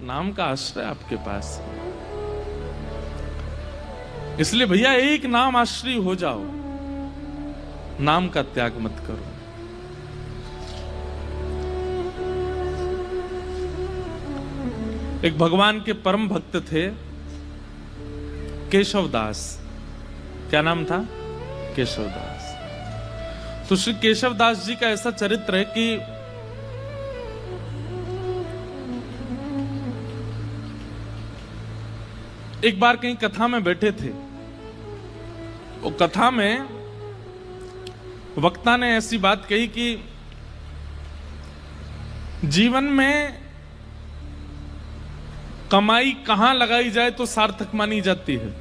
नाम का आश्रय आपके पास है। इसलिए भैया एक नाम आश्रय हो जाओ, नाम का त्याग मत करो। एक भगवान के परम भक्त थे केशवदास। क्या नाम था? केशवदास। तो श्री केशवदास जी का ऐसा चरित्र है कि एक बार कहीं कथा में बैठे थे। वो कथा में वक्ता ने ऐसी बात कही कि जीवन में कमाई कहां लगाई जाए तो सार्थक मानी जाती है।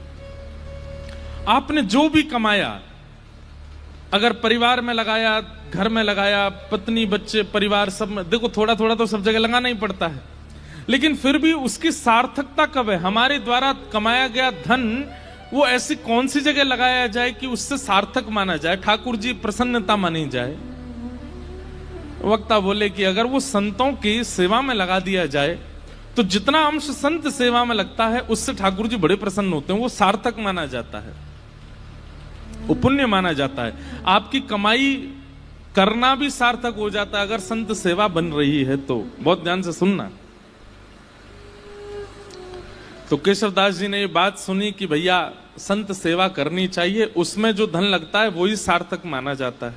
आपने जो भी कमाया, अगर परिवार में लगाया, घर में लगाया, पत्नी बच्चे परिवार सब में, देखो थोड़ा थोड़ा तो सब जगह लगाना ही पड़ता है, लेकिन फिर भी उसकी सार्थकता कब है? हमारे द्वारा कमाया गया धन वो ऐसी कौन सी जगह लगाया जाए कि उससे सार्थक माना जाए, ठाकुर जी प्रसन्नता मानी जाए। वक्ता बोले कि अगर वो संतों की सेवा में लगा दिया जाए तो जितना अंश संत सेवा में लगता है उससे ठाकुर जी बड़े प्रसन्न होते हैं, वो सार्थक माना जाता है, वो पुण्य माना जाता है। आपकी कमाई करना भी सार्थक हो जाता है अगर संत सेवा बन रही है तो। बहुत ध्यान से सुनना। तो केशवदास जी ने ये बात सुनी कि भैया संत सेवा करनी चाहिए, उसमें जो धन लगता है वही सार्थक माना जाता है।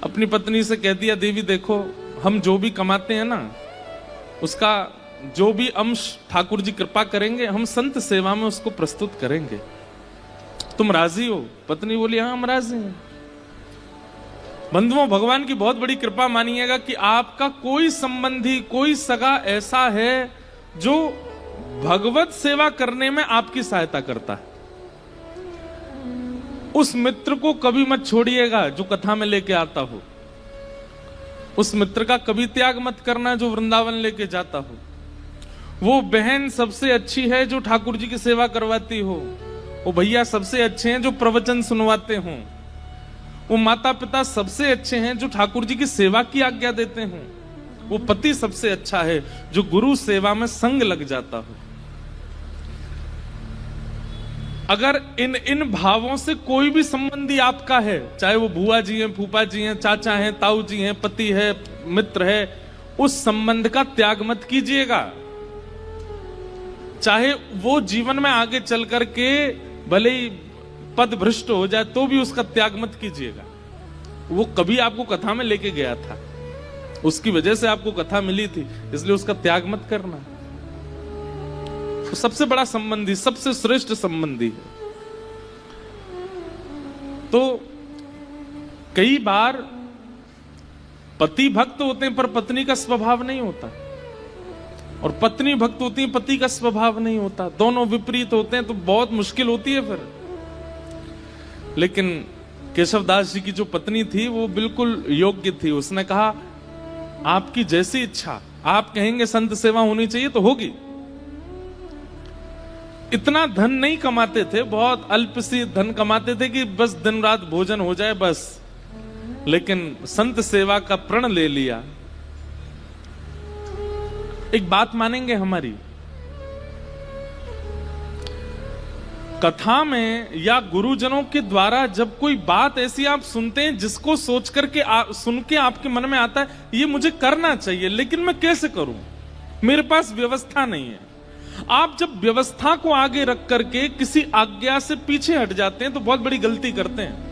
अपनी पत्नी से कह दिया, देवी देखो हम जो भी कमाते हैं ना, उसका जो भी अंश ठाकुर जी कृपा करेंगे हम संत सेवा में उसको प्रस्तुत करेंगे, तुम राजी हो? पत्नी बोली हाँ हम राजी हैं। बंधुओं, भगवान की बहुत बड़ी कृपा मानिएगा कि आपका कोई संबंधी, कोई सगा ऐसा है जो भगवत सेवा करने में आपकी सहायता करता है। उस मित्र को कभी मत छोड़िएगा जो कथा में लेके आता हो। उस मित्र का कभी त्याग मत करना जो वृंदावन लेके जाता हो। वो बहन सबसे अच्छी है जो ठाकुर जी की सेवा करवाती हो। वो भैया सबसे अच्छे हैं जो प्रवचन सुनवाते हों। वो माता पिता सबसे अच्छे हैं जो ठाकुर जी की सेवा की आज्ञा देते हों। वो पति सबसे अच्छा है जो गुरु सेवा में संग लग जाता हो। अगर इन भावों से कोई भी संबंधी आपका है, चाहे वो बुआ जी हैं, फूफा जी हैं, चाचा हैं, ताऊ जी हैं, पति है, मित्र है, उस संबंध का त्याग मत कीजिएगा। चाहे वो जीवन में आगे चल करके भले ही पद भ्रष्ट हो जाए तो भी उसका त्याग मत कीजिएगा। वो कभी आपको कथा में लेके गया था, उसकी वजह से आपको कथा मिली थी, इसलिए उसका त्याग मत करना। तो सबसे बड़ा संबंधी, सबसे श्रेष्ठ संबंधी है। तो कई बार पति भक्त होते हैं पर पत्नी का स्वभाव नहीं होता, और पत्नी भक्त होती है, पति का स्वभाव नहीं होता। दोनों विपरीत होते हैं तो बहुत मुश्किल होती है फिर। लेकिन केशवदास जी की जो पत्नी थी वो बिल्कुल योग्य थी। उसने कहा आपकी जैसी इच्छा, आप कहेंगे संत सेवा होनी चाहिए तो होगी। इतना धन नहीं कमाते थे, बहुत अल्प सी धन कमाते थे कि बस दिन रात भोजन हो जाए बस, लेकिन संत सेवा का प्रण ले लिया। एक बात मानेंगे हमारी, कथा में या गुरुजनों के द्वारा जब कोई बात ऐसी आप सुनते हैं जिसको सोच करके सुन के आपके मन में आता है ये मुझे करना चाहिए, लेकिन मैं कैसे करूं, मेरे पास व्यवस्था नहीं है। आप जब व्यवस्था को आगे रख करके किसी आज्ञा से पीछे हट जाते हैं तो बहुत बड़ी गलती करते हैं।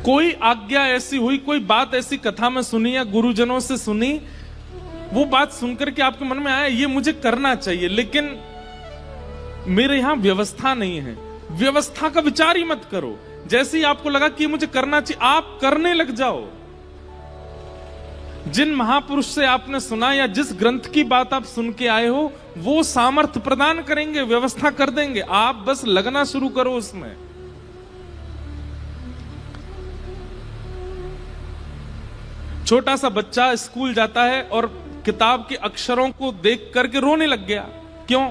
कोई आज्ञा ऐसी हुई, कोई बात ऐसी कथा में सुनी या गुरुजनों से सुनी, वो बात सुनकर के आपके मन में आया ये मुझे करना चाहिए, लेकिन मेरे यहां व्यवस्था नहीं है। व्यवस्था का विचार ही मत करो। जैसे ही आपको लगा कि मुझे करना चाहिए, आप करने लग जाओ। जिन महापुरुष से आपने सुना या जिस ग्रंथ की बात आप सुन के आए हो वो सामर्थ्य प्रदान करेंगे, व्यवस्था कर देंगे, आप बस लगना शुरू करो उसमें। छोटा सा बच्चा स्कूल जाता है और किताब के अक्षरों को देख करके रोने लग गया। क्यों?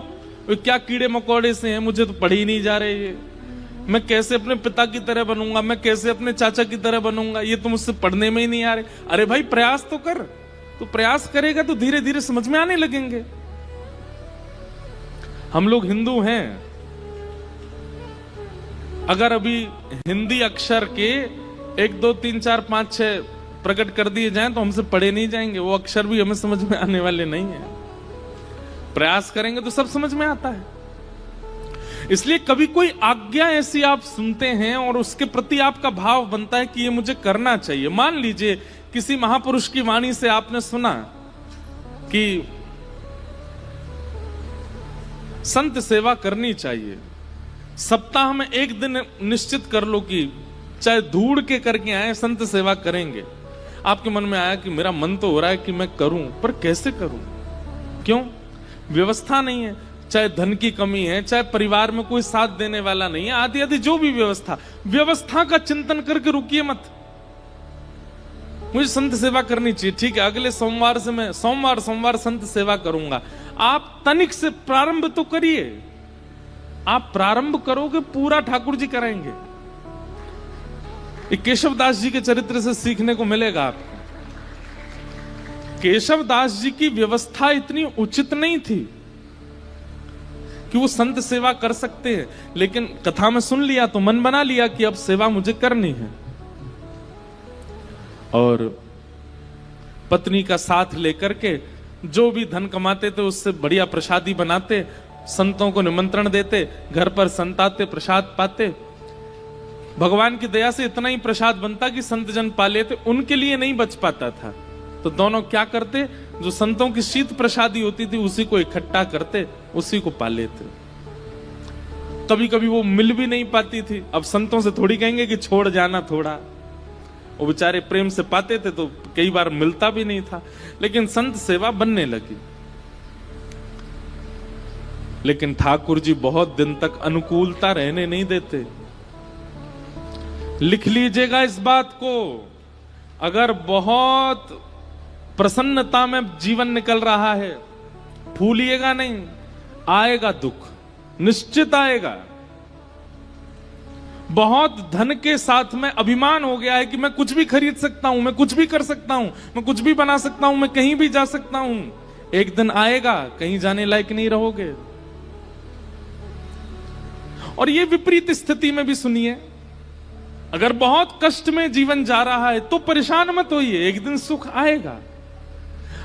क्या कीड़े मकोड़े से हैं, मुझे तो पढ़ ही नहीं जा रहे ये, मैं कैसे अपने पिता की तरह बनूंगा, मैं कैसे अपने चाचा की तरह बनूंगा, ये तो मुझसे पढ़ने में ही नहीं आ रहे। अरे भाई प्रयास तो कर, तो प्रयास करेगा तो धीरे धीरे समझ में आने लगेंगे। हम लोग हिंदू हैं, अगर अभी हिंदी अक्षर के 1 2 3 4 5 6 प्रकट कर दिए जाएं तो हमसे पढ़े नहीं जाएंगे, वो अक्षर भी हमें समझ में आने वाले नहीं है। प्रयास करेंगे तो सब समझ में आता है। इसलिए कभी कोई आज्ञा ऐसी आप सुनते हैं और उसके प्रति आपका भाव बनता है कि ये मुझे करना चाहिए। मान लीजिए किसी महापुरुष की वाणी से आपने सुना कि संत सेवा करनी चाहिए, सप्ताह में 1 दिन निश्चित कर लो कि चाहे धूड़ के करके आए संत सेवा करेंगे। आपके मन में आया कि मेरा मन तो हो रहा है कि मैं करूं, पर कैसे करूं? क्यों? व्यवस्था नहीं है, चाहे धन की कमी है, चाहे परिवार में कोई साथ देने वाला नहीं है, आदि आदि जो भी व्यवस्था का चिंतन करके रुकिए मत। मुझे संत सेवा करनी चाहिए, ठीक है, अगले सोमवार से मैं सोमवार संत सेवा करूंगा। आप तनिक से प्रारंभ तो करिए। आप प्रारंभ करोगे, पूरा ठाकुर जी कराएंगे। केशव दास जी के चरित्र से सीखने को मिलेगा आपको। केशव दास जी की व्यवस्था इतनी उचित नहीं थी कि वो संत सेवा कर सकते हैं, लेकिन कथा में सुन लिया तो मन बना लिया कि अब सेवा मुझे करनी है, और पत्नी का साथ लेकर के जो भी धन कमाते थे उससे बढ़िया प्रसादी बनाते, संतों को निमंत्रण देते, घर पर संत आते, प्रसाद पाते। भगवान की दया से इतना ही प्रसाद बनता कि संत जन पा लेते, उनके लिए नहीं बच पाता था। तो दोनों क्या करते, जो संतों की शीत प्रसादी होती थी उसी को इकट्ठा करते, उसी को पा लेते। कभी कभी वो मिल भी नहीं पाती थी, अब संतों से थोड़ी कहेंगे कि छोड़ जाना थोड़ा, वो बेचारे प्रेम से पाते थे तो कई बार मिलता भी नहीं था, लेकिन संत सेवा बनने लगी। लेकिन ठाकुर जी बहुत दिन तक अनुकूलता रहने नहीं देते। लिख लीजिएगा इस बात को, अगर बहुत प्रसन्नता में जीवन निकल रहा है, भूलिएगा नहीं, आएगा दुख, निश्चित आएगा। बहुत धन के साथ में अभिमान हो गया है कि मैं कुछ भी खरीद सकता हूं, मैं कुछ भी कर सकता हूं, मैं कुछ भी बना सकता हूं, मैं कहीं भी जा सकता हूं। एक दिन आएगा, कहीं जाने लायक नहीं रहोगे। और ये विपरीत स्थिति में भी सुनिए, अगर बहुत कष्ट में जीवन जा रहा है तो परेशान मत होइए, एक दिन सुख आएगा।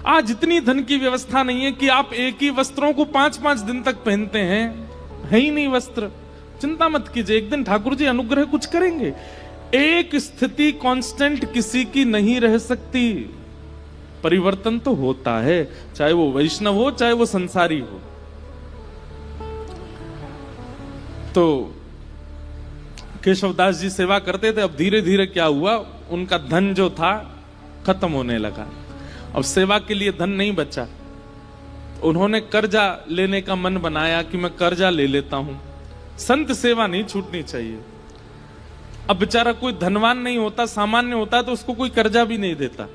आज इतनी धन की व्यवस्था नहीं है कि आप एक ही वस्त्रों को 5-5 दिन तक पहनते हैं, है ही नहीं वस्त्र, चिंता मत कीजिए, एक दिन ठाकुर जी अनुग्रह कुछ करेंगे। एक स्थिति कांस्टेंट किसी की नहीं रह सकती, परिवर्तन तो होता है, चाहे वो वैष्णव हो चाहे वो संसारी हो। तो केशवदास जी सेवा करते थे। अब धीरे धीरे क्या हुआ, उनका धन जो था खत्म होने लगा, अब सेवा के लिए धन नहीं बचा। उन्होंने कर्जा लेने का मन बनाया कि मैं कर्जा ले लेता हूं, संत सेवा नहीं छूटनी चाहिए। अब बेचारा कोई धनवान नहीं होता, सामान्य होता तो उसको कोई कर्जा भी नहीं देता।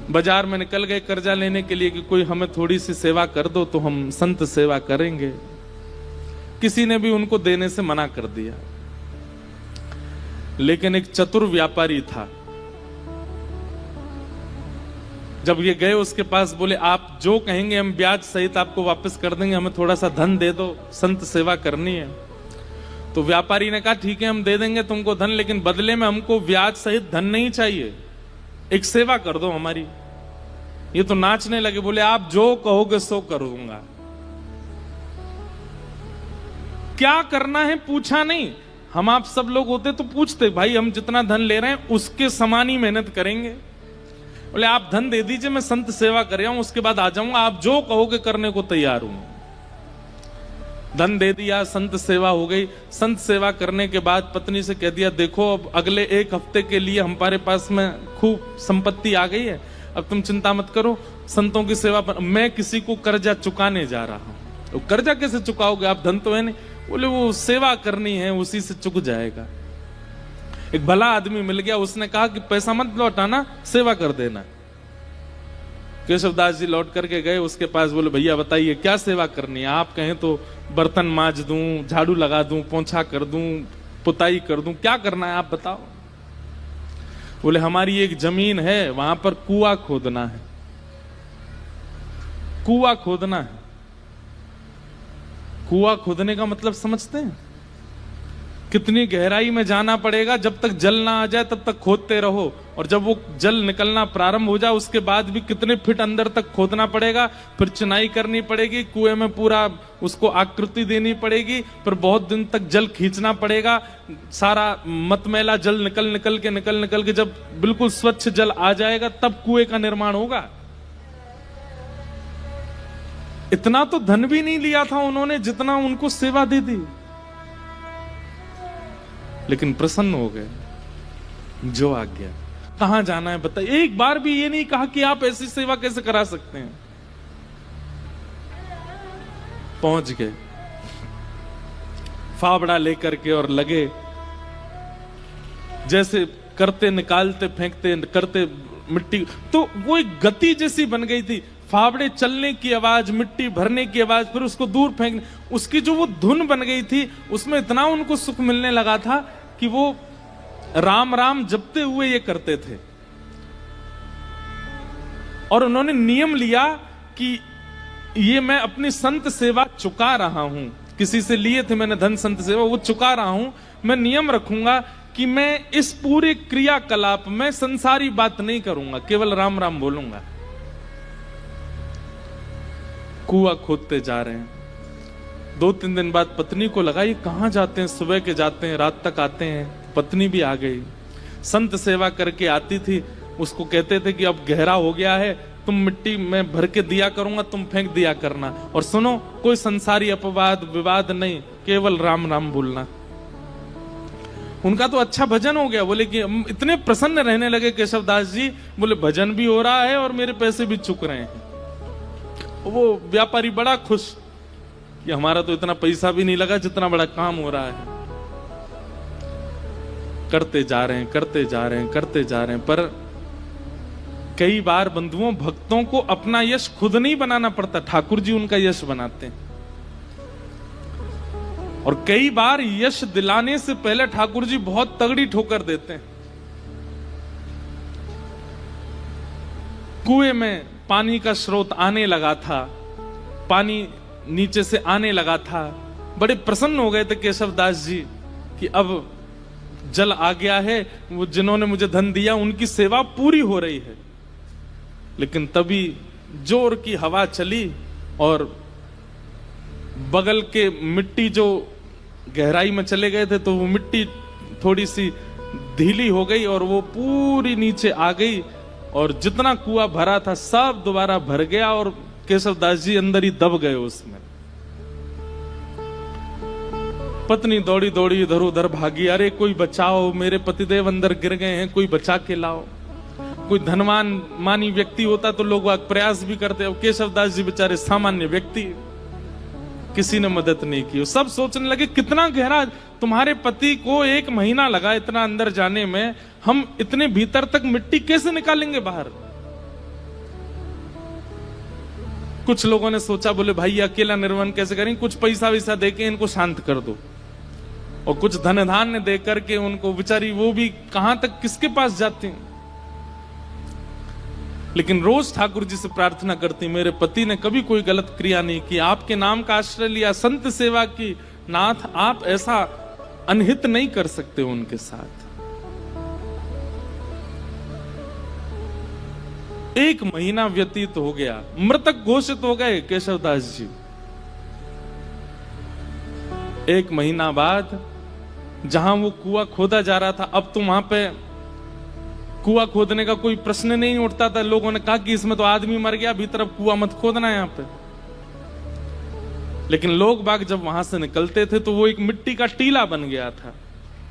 बाजार में निकल गए कर्जा लेने के लिए कि कोई हमें थोड़ी सी सेवा कर दो तो हम संत सेवा करेंगे। किसी ने भी उनको देने से मना कर दिया। लेकिन एक चतुर व्यापारी था, जब ये गए उसके पास, बोले आप जो कहेंगे हम ब्याज सहित आपको वापस कर देंगे, हमें थोड़ा सा धन दे दो, संत सेवा करनी है। तो व्यापारी ने कहा ठीक है हम दे देंगे तुमको धन, लेकिन बदले में हमको ब्याज सहित धन नहीं चाहिए, एक सेवा कर दो हमारी। ये तो नाचने लगे, बोले आप जो कहोगे सो करूंगा। क्या करना है पूछा नहीं। हम आप सब लोग होते तो पूछते, भाई हम जितना धन ले रहे हैं उसके समान ही मेहनत करेंगे। बोले आप धन दे दीजिए, मैं संत सेवा कर रहा हूं, उसके बाद आ जाऊंगा, आप जो कहोगे करने को तैयार हूं। धन दे दिया, संत सेवा हो गई। संत सेवा करने के बाद पत्नी से कह दिया देखो अब अगले 1 हफ्ते के लिए हमारे पास में खूब संपत्ति आ गई है, अब तुम चिंता मत करो, संतों की सेवा पर मैं किसी को कर्जा चुकाने जा रहा हूं। तो कर्जा कैसे चुकाओगे, आप धन तो है नहीं। बोले वो सेवा करनी है, उसी से चुक जाएगा। एक भला आदमी मिल गया, उसने कहा कि पैसा मत लौटाना, सेवा कर देना। केशवदास जी लौट करके गए उसके पास, बोले भैया बताइए क्या सेवा करनी है। आप कहें तो बर्तन मांज दूं, झाड़ू लगा दूं, पोंछा कर दूं, पुताई कर दूं, क्या करना है आप बताओ। बोले हमारी एक जमीन है, वहां पर कुआं खोदना है, कुआं खोदना है। कुआं खोदने का मतलब समझते हैं? कितनी गहराई में जाना पड़ेगा, जब तक जल ना आ जाए तब तक खोदते रहो, और जब वो जल निकलना प्रारंभ हो जाए उसके बाद भी कितने फीट अंदर तक खोदना पड़ेगा, फिर चुनाई करनी पड़ेगी, कुएं में पूरा उसको आकृति देनी पड़ेगी, फिर बहुत दिन तक जल खींचना पड़ेगा, सारा मतमैला जल निकल के जब बिल्कुल स्वच्छ जल आ जाएगा तब कुएं का निर्माण होगा। इतना तो धन भी नहीं लिया था उन्होंने जितना उनको सेवा दे दी, लेकिन प्रसन्न हो गए। जो आ गया, कहां जाना है बताइए। एक बार भी ये नहीं कहा कि आप ऐसी सेवा कैसे करा सकते हैं। पहुंच गए फावड़ा लेकर के और लगे, जैसे करते निकालते फेंकते करते मिट्टी, तो वो एक गति जैसी बन गई थी। फावड़े चलने की आवाज, मिट्टी भरने की आवाज, फिर उसको दूर फेंकने, उसकी जो वो धुन बन गई थी, उसमें इतना उनको सुख मिलने लगा था कि वो राम राम जपते हुए ये करते थे। और उन्होंने नियम लिया कि ये मैं अपनी संत सेवा चुका रहा हूं, किसी से लिए थे मैंने धन संत सेवा, वो चुका रहा हूं। मैं नियम रखूंगा कि मैं इस पूरे क्रियाकलाप में संसारी बात नहीं करूंगा, केवल राम राम बोलूंगा। कुआं खोदते जा रहे हैं। 2-3 दिन बाद पत्नी को लगा ये कहां जाते हैं, सुबह के जाते हैं, रात तक आते हैं। पत्नी भी आ गई, संत सेवा करके आती थी। उसको कहते थे कि अब गहरा हो गया है, तुम मिट्टी में भर के दिया करूंगा, तुम फेंक दिया करना, और सुनो कोई संसारी अपवाद विवाद नहीं, केवल राम राम बोलना। उनका तो अच्छा भजन हो गया। बोले कि इतने प्रसन्न रहने लगे केशवदास जी, बोले भजन भी हो रहा है और मेरे पैसे भी चुक रहे हैं। वो व्यापारी बड़ा खुश कि हमारा तो इतना पैसा भी नहीं लगा जितना बड़ा काम हो रहा है। करते जा रहे हैं, करते जा रहे हैं, करते जा रहे हैं। पर कई बार बंधुओं, भक्तों को अपना यश खुद नहीं बनाना पड़ता, ठाकुर जी उनका यश बनाते हैं। और कई बार यश दिलाने से पहले ठाकुर जी बहुत तगड़ी ठोकर देते हैं। कुएं में पानी का स्रोत आने लगा था, पानी नीचे से आने लगा था। बड़े प्रसन्न हो गए थे केशवदास जी कि अब जल आ गया है, वो जिन्होंने मुझे धन दिया उनकी सेवा पूरी हो रही है। लेकिन तभी जोर की हवा चली और बगल के मिट्टी जो गहराई में चले गए थे, तो वो मिट्टी थोड़ी सी ढीली हो गई और वो पूरी नीचे आ गई, और जितना कुआं भरा था सब दोबारा भर गया और केशवदास जी अंदर ही दब गए उसमें। पत्नी दौड़ी दौड़ी इधर उधर भागी, अरे कोई बचाओ, मेरे पतिदेव अंदर गिर गए हैं, कोई बचा के लाओ। कोई धनवान मानी व्यक्ति होता तो लोग प्रयास भी करते, अब केशवदास जी बेचारे सामान्य व्यक्ति, किसी ने मदद नहीं की। सब सोचने लगे कितना गहरा, तुम्हारे पति को 1 महीना लगा इतना अंदर जाने में, हम इतने भीतर तक मिट्टी कैसे निकालेंगे बाहर। कुछ लोगों ने सोचा, बोले भाई अकेला निर्वहन कैसे करेंगे, कुछ पैसा वैसा देके इनको शांत कर दो, और कुछ धन धान्य दे करके उनको, बेचारी वो भी कहां तक किसके पास जाती हैं। लेकिन रोज ठाकुर जी से प्रार्थना करती, मेरे पति ने कभी कोई गलत क्रिया नहीं की, आपके नाम का आश्रय लिया, संत सेवा की, नाथ आप ऐसा अनहित नहीं कर सकते उनके साथ। 1 महीना व्यतीत हो गया, मृतक घोषित हो गए केशवदास जी। 1 महीना बाद जहां वो कुआं खोदा जा रहा था, अब तो वहां पे कुआं खोदने का कोई प्रश्न नहीं उठता था। लोगों ने कहा कि इसमें तो आदमी मर गया, भीतर अब कुआं मत खोदना यहां पे। लेकिन लोग बाग जब वहां से निकलते थे तो वो एक मिट्टी का टीला बन गया था।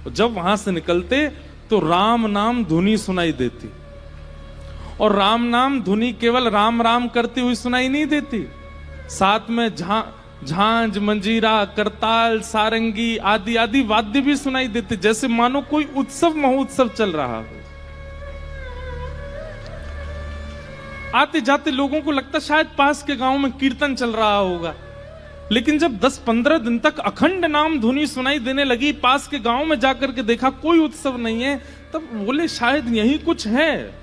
जब वहां से निकलते तो राम नाम धुनी सुनाई देती, और राम नाम धुनी केवल राम राम करती हुई सुनाई नहीं देती, साथ में झांझ, मंजीरा, करताल, सारंगी आदि आदि वाद्य भी सुनाई देते, जैसे मानो कोई उत्सव महोत्सव चल रहा हो। आते जाते लोगों को लगता शायद पास के गांव में कीर्तन चल रहा होगा, लेकिन जब 10-15 दिन तक अखंड नाम धुनी सुनाई देने लगी, पास के गांव में जाकर के देखा कोई उत्सव नहीं है, तब बोले शायद यही कुछ है।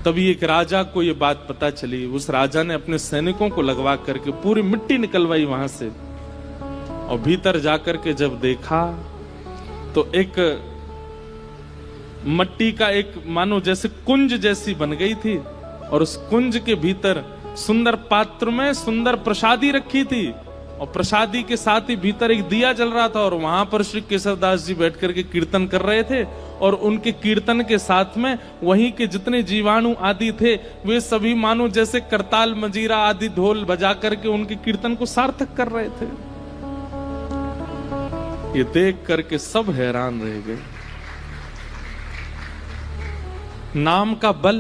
तभी एक राजा को यह बात पता चली। उस राजा ने अपने सैनिकों को लगवा करके पूरी मिट्टी निकलवाई वहां से, और भीतर जाकर के जब देखा तो एक मट्टी का एक मानो जैसे कुंज जैसी बन गई थी, और उस कुंज के भीतर सुंदर पात्र में सुंदर प्रसादी रखी थी, और प्रसादी के साथ ही भीतर एक दिया जल रहा था, और वहां पर श्री केशवदास जी बैठ करके कीर्तन कर रहे थे, और उनके कीर्तन के साथ में वहीं के जितने जीवाणु आदि थे वे सभी मानो जैसे करताल मंजीरा आदि ढोल बजा करके उनके कीर्तन को सार्थक कर रहे थे। ये देख करके सब हैरान रह गए। नाम का बल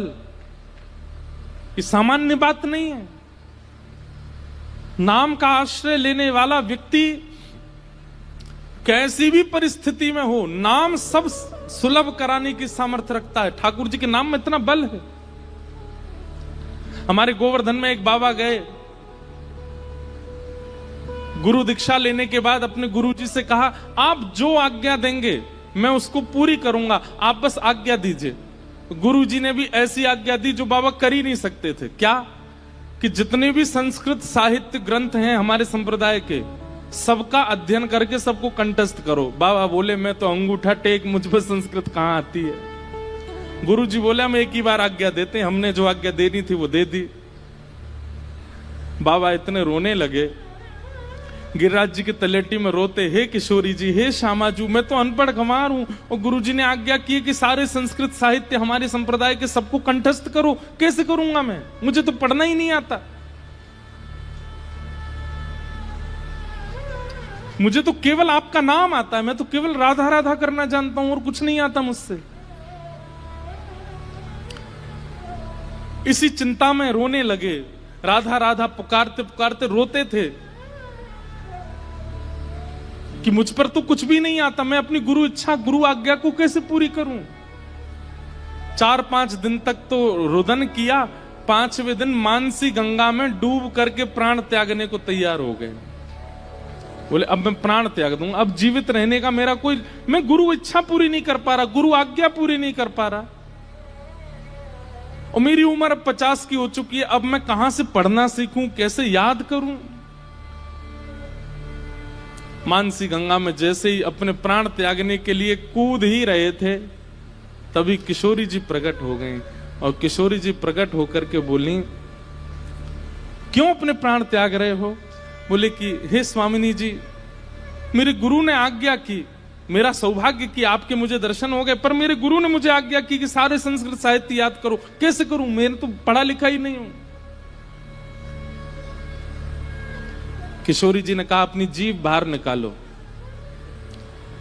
ये सामान्य बात नहीं है। नाम का आश्रय लेने वाला व्यक्ति कैसी भी परिस्थिति में हो, नाम सब सुलभ कराने की सामर्थ्य रखता है। ठाकुर जी के नाम में इतना बल है। हमारे गोवर्धन में एक बाबा गए, गुरु दीक्षा लेने के बाद अपने गुरु जी से कहा, आप जो आज्ञा देंगे मैं उसको पूरी करूंगा, आप बस आज्ञा दीजिए। गुरु जी ने भी ऐसी आज्ञा दी जो बाबा कर ही नहीं सकते थे। क्या? कि जितने भी संस्कृत साहित्य ग्रंथ हैं हमारे संप्रदाय के, सबका अध्ययन करके सबको कंठस्थ करो। बाबा बोले मैं तो अंगूठा टेक, मुझ पर संस्कृत कहां आती है। गुरु जी बोले हम एक ही बार आज्ञा देते हैं, हमने जो आज्ञा देनी थी वो दे दी। बाबा इतने रोने लगे, गिरिराज जी के तलेटी में रोते, हे किशोरी जी, हे श्यामाजू, मैं तो अनपढ़ गंवार हूं, और गुरुजी ने आज्ञा की कि सारे संस्कृत साहित्य हमारे संप्रदाय के सबको कंठस्थ करो। कैसे करूंगा मैं? मुझे तो पढ़ना ही नहीं आता। मुझे तो केवल आपका नाम आता है, मैं तो केवल राधा राधा करना जानता हूं और कुछ नहीं आता मुझसे। इसी चिंता में रोने लगे, राधा राधा पुकारते पुकारते रोते थे कि मुझ पर तो कुछ भी नहीं आता, मैं अपनी गुरु इच्छा गुरु आज्ञा को कैसे पूरी करूं। 4-5 दिन तक तो रुदन किया, 5वें दिन मानसी गंगा में डूब करके प्राण त्यागने को तैयार हो गए। बोले अब मैं प्राण त्याग दूंगा, अब जीवित रहने का मेरा कोई, मैं गुरु इच्छा पूरी नहीं कर पा रहा, गुरु आज्ञा पूरी नहीं कर पा रहा, और मेरी उम्र अब 50 की हो चुकी है, अब मैं कहां से पढ़ना सीखूं, कैसे याद करूं। मानसी गंगा में जैसे ही अपने प्राण त्यागने के लिए कूद ही रहे थे, तभी किशोरी जी प्रकट हो गई, और किशोरी जी प्रकट होकर के बोली, क्यों अपने प्राण त्याग रहे हो? बोले कि हे स्वामिनी जी, मेरे गुरु ने आज्ञा की, मेरा सौभाग्य कि आपके मुझे दर्शन हो गए, पर मेरे गुरु ने मुझे आज्ञा की कि सारे संस्कृत साहित्य याद करो, कैसे करूं? मैंने तो पढ़ा लिखा ही नहीं हूं। किशोरी जी ने कहा अपनी जीभ बाहर निकालो,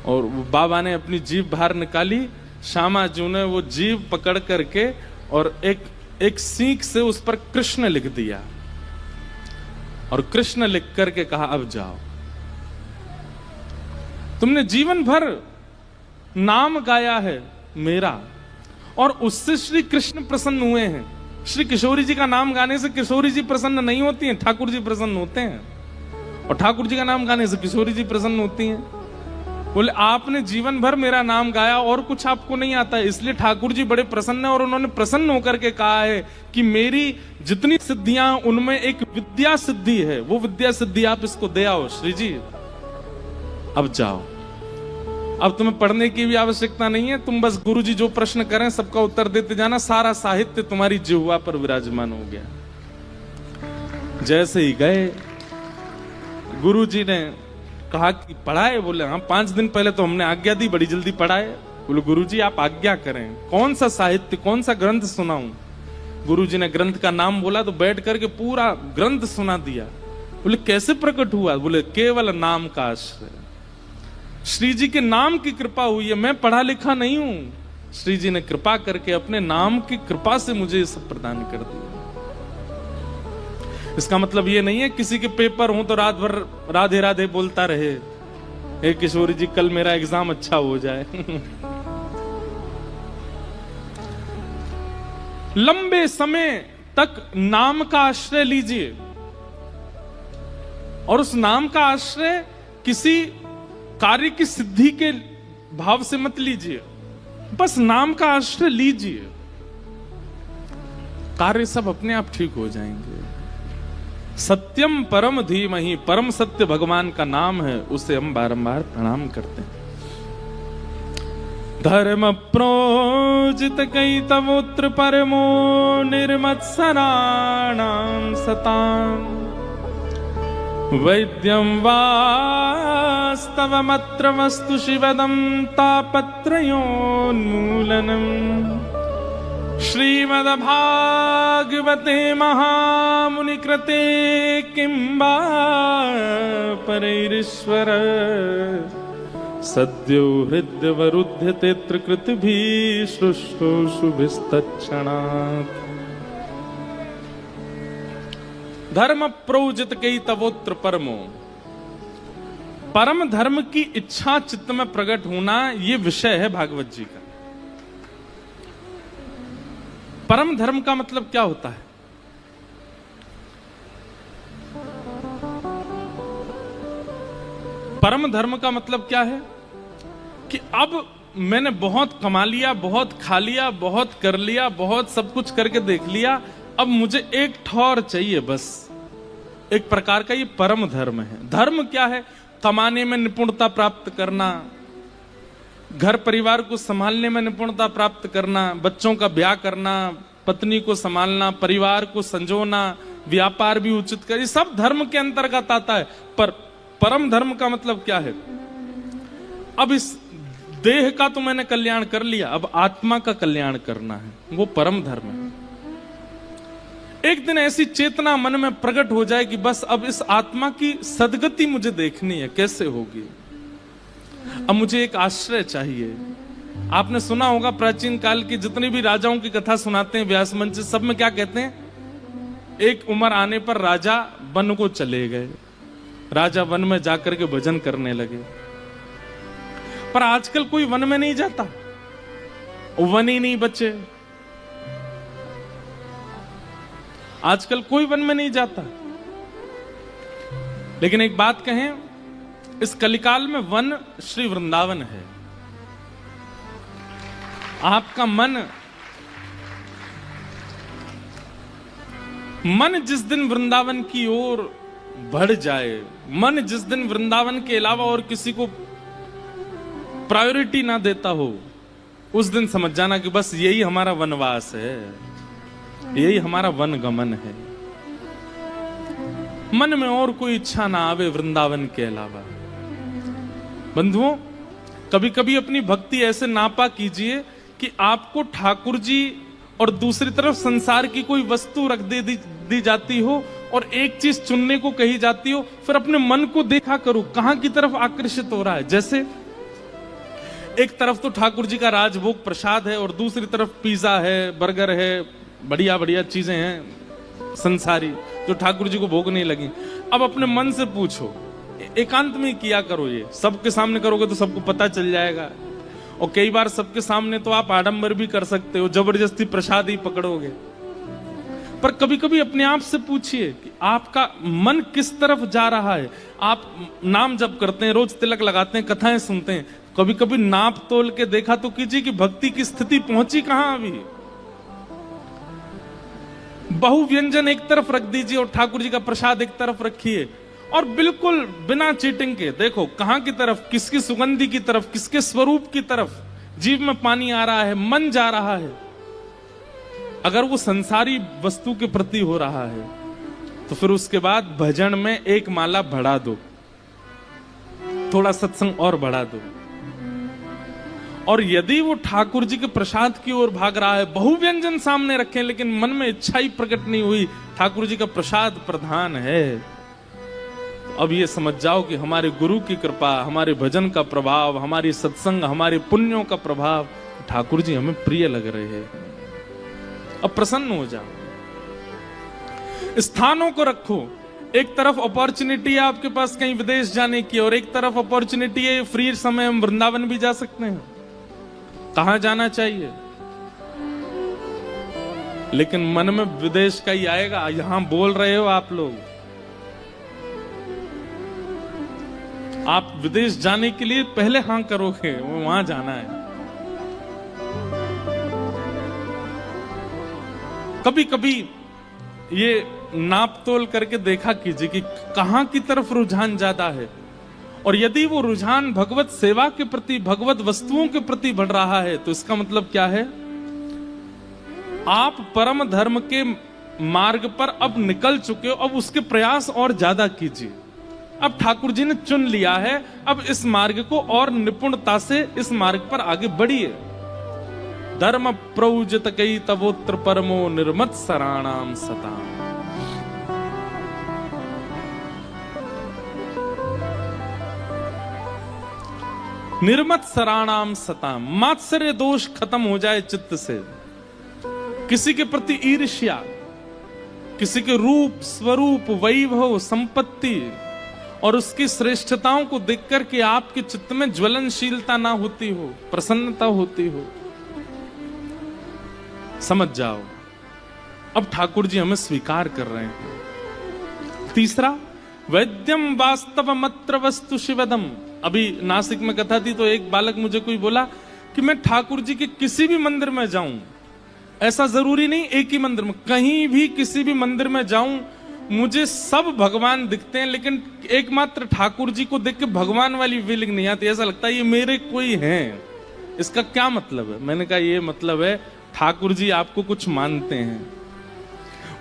और बाबा ने अपनी जीभ बाहर निकाली। श्यामा जी ने वो जीभ पकड़ करके और एक सीख से उस पर कृष्ण लिख दिया, और कृष्ण लिख करके कहा अब जाओ। तुमने जीवन भर नाम गाया है मेरा, और उससे श्री कृष्ण प्रसन्न हुए हैं। श्री किशोरी जी का नाम गाने से किशोरी जी प्रसन्न नहीं होती हैं, ठाकुर जी प्रसन्न होते हैं, और ठाकुर जी का नाम गाने से किशोरी जी प्रसन्न होती हैं। बोले आपने जीवन भर मेरा नाम गाया और कुछ आपको नहीं आता है, इसलिए ठाकुर जी बड़े प्रसन्न है, और उन्होंने प्रसन्न होकर के कहा है कि मेरी जितनी सिद्धियां उनमें एक विद्या सिद्धि है, वो विद्या सिद्धि आप इसको दे आओ श्री जी, अब जाओ, अब तुम्हें पढ़ने की भी आवश्यकता नहीं है, तुम बस गुरु जी जो प्रश्न करें सबका उत्तर देते जाना, सारा साहित्य तुम्हारी जिह्वा पर विराजमान हो गया। जैसे ही गए, गुरु जी ने कहा कि पढ़ाए? बोले हाँ, 5 दिन पहले तो हमने आज्ञा दी, बड़ी जल्दी पढ़ाए। बोले गुरु जी आप आज्ञा करें, कौन सा साहित्य कौन सा ग्रंथ सुनाऊं? गुरु जी ने ग्रंथ का नाम बोला तो बैठ करके पूरा ग्रंथ सुना दिया। बोले कैसे प्रकट हुआ? बोले केवल नाम का आश्रय, श्री जी के नाम की कृपा हुई है, मैं पढ़ा लिखा नहीं हूं, श्री जी ने कृपा करके अपने नाम की कृपा से मुझे ये सब प्रदान कर दिया। इसका मतलब ये नहीं है किसी के पेपर हो तो रात भर राधे राधे बोलता रहे, हे किशोरी जी कल मेरा एग्जाम अच्छा हो जाए। लंबे समय तक नाम का आश्रय लीजिए, और उस नाम का आश्रय किसी कार्य की सिद्धि के भाव से मत लीजिए, बस नाम का आश्रय लीजिए, कार्य सब अपने आप ठीक हो जाएंगे। सत्यम परम धीमहि, परम सत्य भगवान का नाम है, उसे हम बारंबार प्रणाम करते हैं। धर्म प्रोजित कई तवोत्र परमो निर्मत्सराणां सतां, वैद्यं वास्तवमत्र वस्तु शिवदं तापत्रयोन्मूलनम्। श्रीमद्भागवते महामुनि कृते किं वा परैरीश्वर, सद्यो हृद्यवरुध्यते कृतभिः शुश्रूषुभिस्तत्क्षणात्। धर्म प्रोजित कई तवोत्र परमो, परम धर्म की इच्छा चित्त में प्रकट होना, ये विषय है भागवत जी का। परम धर्म का मतलब क्या होता है? परम धर्म का मतलब क्या है कि अब मैंने बहुत कमा लिया, बहुत खा लिया, बहुत कर लिया, बहुत सब कुछ करके देख लिया, अब मुझे एक ठौर चाहिए बस। एक प्रकार का ये परम धर्म है। धर्म क्या है? कमाने में निपुणता प्राप्त करना, घर परिवार को संभालने में निपुणता प्राप्त करना, बच्चों का ब्याह करना, पत्नी को संभालना, परिवार को संजोना, व्यापार भी उचित कर, ये सब धर्म के अंतर्गत आता है। पर परम धर्म का मतलब क्या है? अब इस देह का तो मैंने कल्याण कर लिया, अब आत्मा का कल्याण करना है, वो परम धर्म है। एक दिन ऐसी चेतना मन में प्रकट हो जाए कि बस अब इस आत्मा की सदगति मुझे देखनी है, कैसे होगी? अब मुझे एक आश्रय चाहिए। आपने सुना होगा प्राचीन काल की जितनी भी राजाओं की कथा सुनाते हैं व्यास मंच, सब में क्या कहते हैं? एक उम्र आने पर राजा वन को चले गए, राजा वन में जाकर के भजन करने लगे। पर आजकल कोई वन में नहीं जाता, वन ही नहीं बचे। आजकल कोई वन में नहीं जाता। लेकिन एक बात कहें, इस कलिकाल में वन श्री वृंदावन है। आपका मन जिस दिन वृंदावन की ओर बढ़ जाए, मन जिस दिन वृंदावन के अलावा और किसी को प्रायोरिटी ना देता हो, उस दिन समझ जाना कि बस यही हमारा वनवास है, यही हमारा वन गमन है। मन में और कोई इच्छा ना आवे वृंदावन के अलावा। बंधुओं, कभी कभी अपनी भक्ति ऐसे नापा कीजिए कि आपको ठाकुर जी और दूसरी तरफ संसार की कोई वस्तु रख दी जाती हो और एक चीज चुनने को कही जाती हो, फिर अपने मन को देखा करो कहां की तरफ आकर्षित हो रहा है। जैसे एक तरफ तो ठाकुर जी का राजभोग प्रसाद है और दूसरी तरफ पिज्जा है, बर्गर है, बढ़िया बढ़िया चीजें हैं संसारी जो ठाकुर जी को भोग नहीं लगी। अब अपने मन से पूछो, एकांत में किया करो, ये सबके सामने करोगे तो सबको पता चल जाएगा। और कई बार सबके सामने तो आप आडंबर भी कर सकते हो, जबरदस्ती प्रसाद ही पकड़ोगे। पर कभी कभी अपने आप से पूछिए कि आपका मन किस तरफ जा रहा है। आप नाम जप करते हैं, रोज तिलक लगाते हैं, कथाएं सुनते हैं, कभी कभी नाप तोल के देखा तो कीजिए कि भक्ति की स्थिति पहुंची कहां अभी। बहु व्यंजन एक तरफ रख दीजिए और ठाकुर जी का प्रसाद एक तरफ रखिए, और बिल्कुल बिना चीटिंग के देखो कहां की तरफ, किसकी सुगंधी की तरफ, किसके स्वरूप की तरफ जीव में पानी आ रहा है, मन जा रहा है। अगर वो संसारी वस्तु के प्रति हो रहा है तो फिर उसके बाद भजन में एक माला बढ़ा दो, थोड़ा सत्संग और बढ़ा दो। और यदि वो ठाकुर जी के प्रसाद की ओर भाग रहा है, बहु व्यंजन सामने रखें लेकिन मन में इच्छा ही प्रकट नहीं हुई, ठाकुर जी का प्रसाद प्रधान है, अब ये समझ जाओ कि हमारे गुरु की कृपा, हमारे भजन का प्रभाव, हमारी सत्संग, हमारे पुण्यों का प्रभाव, ठाकुर जी हमें प्रिय लग रहे हैं। अब प्रसन्न हो जाओ। स्थानों को रखो, एक तरफ अपॉर्चुनिटी है आपके पास कहीं विदेश जाने की, और एक तरफ अपॉर्चुनिटी है फ्री समय हम वृंदावन भी जा सकते हैं। कहां जाना चाहिए? लेकिन मन में विदेश का ही आएगा। यहां बोल रहे हो आप लोग, आप विदेश जाने के लिए पहले हां करोगे, वहां जाना है। कभी कभी ये नाप तोल करके देखा कीजिए कि कहां की तरफ रुझान ज्यादा है, और यदि वो रुझान भगवत सेवा के प्रति, भगवत वस्तुओं के प्रति बढ़ रहा है, तो इसका मतलब क्या है? आप परम धर्म के मार्ग पर अब निकल चुके हो, अब उसके प्रयास और ज्यादा कीजिए। अब ठाकुर जी ने चुन लिया है, अब इस मार्ग को और निपुणता से इस मार्ग पर आगे बढ़िए। धर्म प्रौजत कई तवोत्र परमो निर्मत सराणाम सताम। निर्मत सराणाम सताम, मात्सर्य दोष खत्म हो जाए चित्त से। किसी के प्रति ईर्ष्या, किसी के रूप, स्वरूप, वैभव, संपत्ति और उसकी श्रेष्ठताओं को देखकर के आपके चित्त में ज्वलनशीलता ना होती हो, प्रसन्नता होती हो, समझ जाओ अब ठाकुर जी हमें स्वीकार कर रहे हैं। तीसरा, वैद्यम वास्तव मत्र वस्तु शिवदम। अभी नासिक में कथा थी तो एक बालक मुझे कोई बोला कि मैं ठाकुर जी के किसी भी मंदिर में जाऊं, ऐसा जरूरी नहीं एक ही मंदिर में, कहीं भी किसी भी मंदिर में जाऊं, मुझे सब भगवान दिखते हैं, लेकिन एकमात्र ठाकुर जी को देख के भगवान वाली फीलिंग नहीं आती। ऐसा लगता है ये मेरे कोई हैं। इसका क्या मतलब है? मैंने कहा ये मतलब है ठाकुर जी आपको कुछ मानते हैं।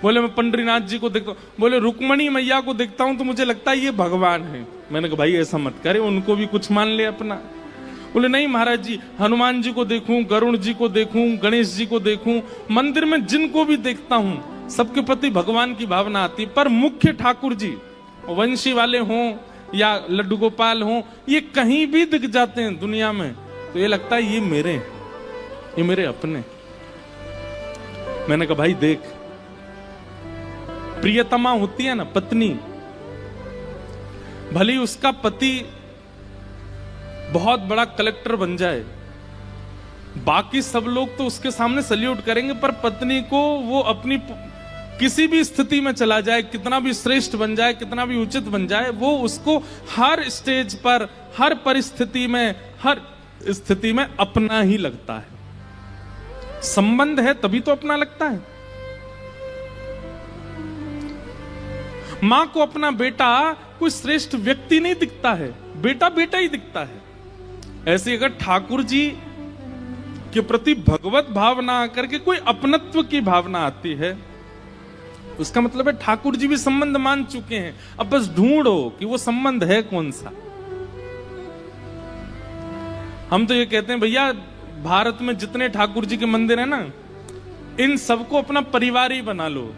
बोले मैं पंडरीनाथ जी को देखता हूँ, बोले रुक्मणी मैया को देखता हूं तो मुझे लगता है ये भगवान है। मैंने कहा भाई ऐसा मत करे, उनको भी कुछ मान ले अपना। बोले नहीं महाराज जी, हनुमान जी को देखूं, गरुण जी को देखूं, गणेश जी को देखूं, मंदिर में जिनको भी देखता हूं सबके प्रति भगवान की भावना आती, पर मुख्य ठाकुर जी, वंशी वाले हों या लड्डू गोपाल हों, ये कहीं भी दिख जाते हैं दुनिया में तो ये लगता है ये मेरे, ये मेरे अपने। मैंने कहा भाई देख, प्रियतमा होती है ना पत्नी, भले उसका पति बहुत बड़ा कलेक्टर बन जाए, बाकी सब लोग तो उसके सामने सल्यूट करेंगे, पर पत्नी को वो अपनी किसी भी स्थिति में चला जाए, कितना भी श्रेष्ठ बन जाए, कितना भी उचित बन जाए, वो उसको हर स्टेज पर, हर परिस्थिति में, हर स्थिति में अपना ही लगता है। संबंध है तभी तो अपना लगता है। मां को अपना बेटा कोई श्रेष्ठ व्यक्ति नहीं दिखता है, बेटा बेटा ही दिखता है। ऐसे अगर ठाकुर जी के प्रति भगवत भावना आकर के कोई अपनत्व की भावना आती है, उसका मतलब है ठाकुर जी भी संबंध मान चुके हैं। अब बस ढूंढो कि वो संबंध है कौन सा। हम तो ये कहते हैं भैया भारत में जितने ठाकुर जी के मंदिर है ना, इन सबको अपना परिवार ही बना लो।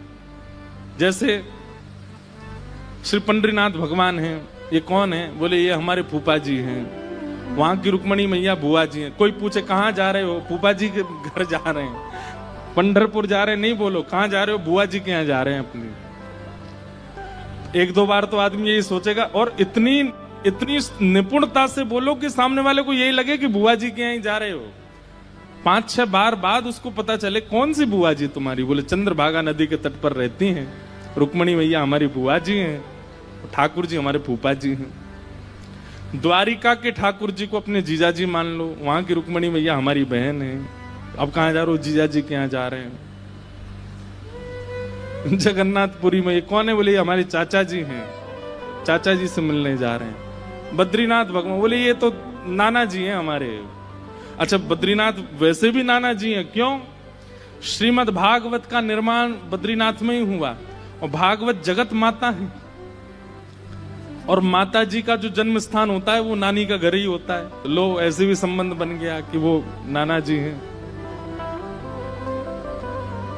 जैसे श्री पंडरीनाथ भगवान हैं, ये कौन है? बोले ये हमारे फूफा जी हैं। वहां की रुक्मणी मैया बुआ जी हैं। कोई पूछे कहां जा रहे हो? फूफा जी के घर जा रहे हैं। पंढरपुर जा रहे हैं नहीं बोलो, कहां जा रहे हो? बुआ जी के यहाँ जा रहे हैं अपनी। एक दो बार तो आदमी यही सोचेगा, और इतनी निपुणता से बोलो कि सामने वाले को यही लगे कि बुआ जी के यहाँ जा रहे हो। 5-6 बार बाद उसको पता चले कौन सी बुआ जी तुम्हारी? बोले चंद्रभागा नदी के तट पर रहती हैं, रुक्मणी मैया हमारी बुआ जी हैं, ठाकुर जी हमारे फूफा जी हैं। द्वारिका के ठाकुर जी को अपने जीजा जी मान लो, वहां की रुक्मणी मैया हमारी बहन है। अब कहां जा रहे हो? जीजा जी के यहाँ जा रहे हैं। जगन्नाथपुरी में ये कौन है? बोले ये हमारे चाचा जी हैं, चाचा जी से मिलने जा रहे हैं। बद्रीनाथ भगवान, बोले ये तो नाना जी हैं हमारे। अच्छा बद्रीनाथ वैसे भी नाना जी हैं, क्यों? श्रीमद् भागवत का निर्माण बद्रीनाथ में ही हुआ, और भागवत जगत माता है, और माता जी का जो जन्म स्थान होता है वो नानी का घर ही होता है। लो ऐसे भी संबंध बन गया कि वो नाना जी हैं।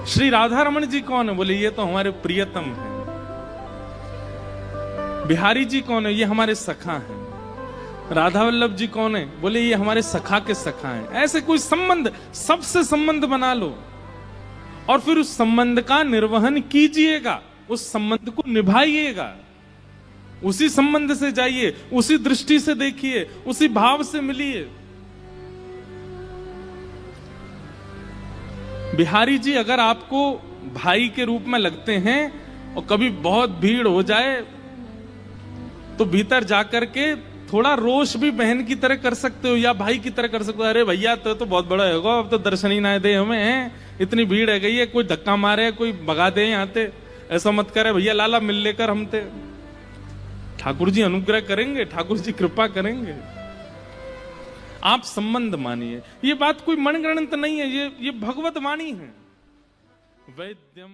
श्री राधा रमन जी कौन है? बोले ये तो हमारे प्रियतम हैं। बिहारी जी कौन है? ये हमारे सखा हैं। राधा वल्लभ जी कौन है? बोले ये हमारे सखा के सखा हैं। ऐसे कोई संबंध, सबसे संबंध बना लो और फिर उस संबंध का निर्वहन कीजिएगा, उस संबंध को निभाइएगा, उसी संबंध से जाइए, उसी दृष्टि से देखिए, उसी भाव से मिलिए। बिहारी जी अगर आपको भाई के रूप में लगते हैं, और कभी बहुत भीड़ हो जाए तो भीतर जाकर के थोड़ा रोष भी बहन की तरह कर सकते हो या भाई की तरह कर सकते हो। अरे भैया तो बहुत बड़ा होगा, अब तो दर्शन ही ना दे हमें, इतनी भीड़ है गई है, कोई धक्का मारे कोई भगा दे यहाँ ते, ऐसा मत करे भैया, लाला मिल लेकर हम ते। ठाकुर जी अनुग्रह करेंगे, ठाकुर जी कृपा करेंगे। आप संबंध मानिए, ये बात कोई मनगणंत नहीं है, ये भगवत वाणी है। वैद्यम